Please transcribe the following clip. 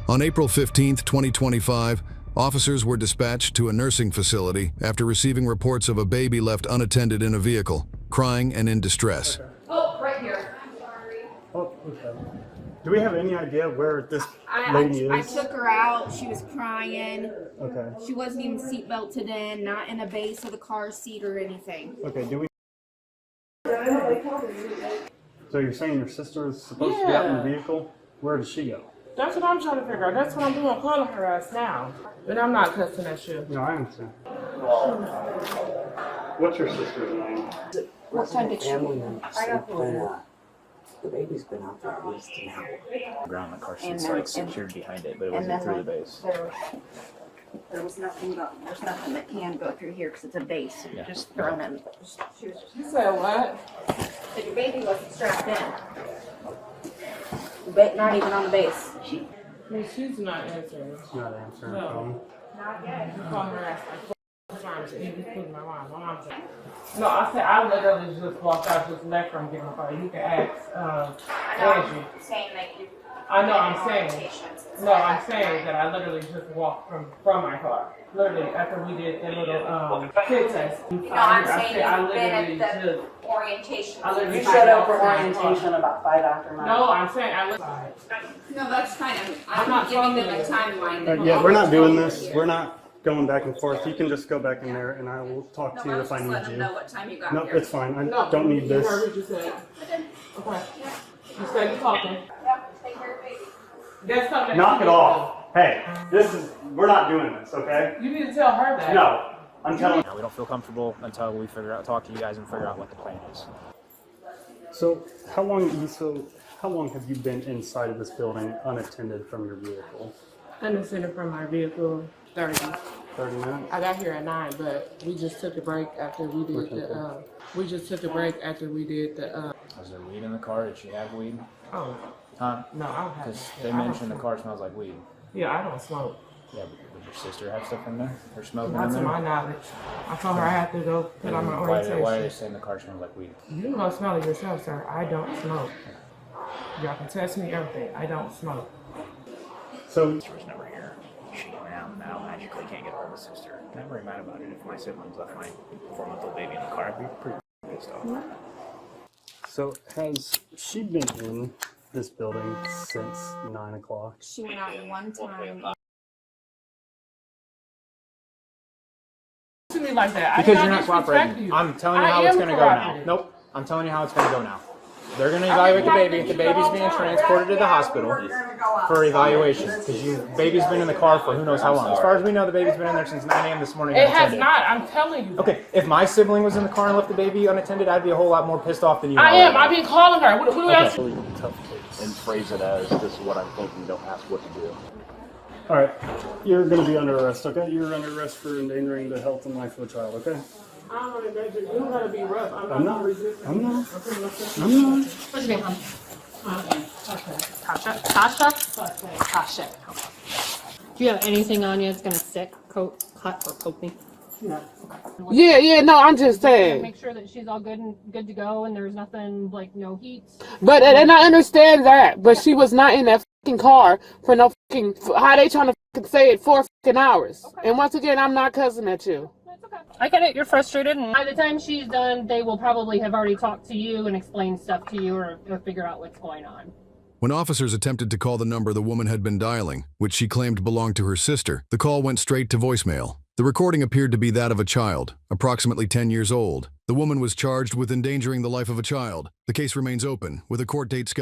On April 15, 2025, officers were dispatched to a nursing facility after receiving reports of a baby left unattended in a vehicle, crying and in distress. Oh, right here. I'm sorry. Oh, okay. Do we have any idea where this lady I is? took her out. She was crying. Okay. She wasn't even seatbelted in, not in a base of the car seat or anything. Okay, do we... So you're saying your sister is supposed to be out in the vehicle? Where did she go? That's what I'm trying to figure out. That's what I'm doing, calling her ass now. And I'm not cussing at you. No, I understand. What's your sister's name? What time did she leave? The baby's been out there at least an hour. Ground, the car seat's like secured behind it, but it wasn't through the base. There's nothing that can go through here because it's a base. Yeah. Just thrown in. You said what? But your baby wasn't strapped in. But not even on the base. She's not answering. She's not answering the No. phone. Not yet. You call her ass like 4 times and you put my mom. My mom said. No, I said I literally just walked out, just left her and get my car. You can ask Angie. Saying that you. I know, I'm saying. No, I'm saying that I literally just walked from my car. Literally, after we did the little fit test. No, I'm saying I you've been literally at the just. orientation. I literally You showed up for orientation about 5 after 9. No, I'm saying I literally. No, that's fine. I'm I'm not giving them a talking timeline. Yeah, we're not doing this. We're not going back and forth. You can just go back in there and I will talk to you if I Let need them you. know what time you got No, here. it's fine. I No, don't need You this. heard what you said. Okay. You said you talking. Yep, take care of baby. That's something that Knock you it need to off. Hey, we're not doing this, okay? do. You need to tell her that. No, I'm telling We don't feel comfortable until we talk to you guys and figure out what the plan is. So how long have you been inside of this building unattended from your vehicle? Unattended from my vehicle, 30. 30 minutes? I got here at 9, but we just took a break after we did Was there weed in the car? Did she have weed? Oh, Huh? no, I don't have. Because they I don't mentioned the smoke. car smells like weed. Yeah, I don't smoke. Yeah, but would your sister have stuff in there? Or smoking Not in to there? my knowledge. I told her I had to go put on my Why are they orientation. saying the car smells like weed? You can go smell it yourself, sir. I don't smoke. Y'all can test me everything. I don't smoke. So Sister was never here. She now magically can't get hold of his sister. And I'm very mad about it. If my siblings left my 4-month-old baby in the car, I'd be pretty pissed off. So has she been in this building since 9 o'clock? She went out one time. To me like that. Because I you're not disrespect cooperating. you. I'm telling you I how it's am going to go now. cooperating. Nope. I'm telling you how it's going to go now. They're going to evaluate the baby. If the baby's being transported to the hospital for evaluation, because baby's been in the car for who knows how long. As far as we know, the baby's been in there since 9 a.m. this morning. It has unattended. not. I'm telling you. Okay, if my sibling was in the car and left the baby unattended, I'd be a whole lot more pissed off than you. I am. I've been calling her. What else? Really tough case. And phrase it as, this is what I'm thinking, don't ask what to do. All right, you're going to be under arrest, okay? You're under arrest for endangering the health and life of a child, okay? I'm gonna make it. You don't gotta be rough. I'm not. resisting. I'm not. Okay, listen. I'm not. What's your name, hon? Okay. Tasha? Tasha. Do you have anything on you that's gonna stick, cut, or poke me? Yeah, no, I'm just saying. Make sure that she's all good to go, and there's nothing like no heat. But and I understand that, but she was not in that fucking car for no fucking. How they trying to fucking say it 4 fucking hours? Okay. And once again, I'm not cussing at you. That's okay. I get it. You're frustrated, and by the time she's done, they will probably have already talked to you and explained stuff to you, or figure out what's going on. When officers attempted to call the number the woman had been dialing, which she claimed belonged to her sister, the call went straight to voicemail. The recording appeared to be that of a child, approximately 10 years old. The woman was charged with endangering the life of a child. The case remains open, with a court date scheduled.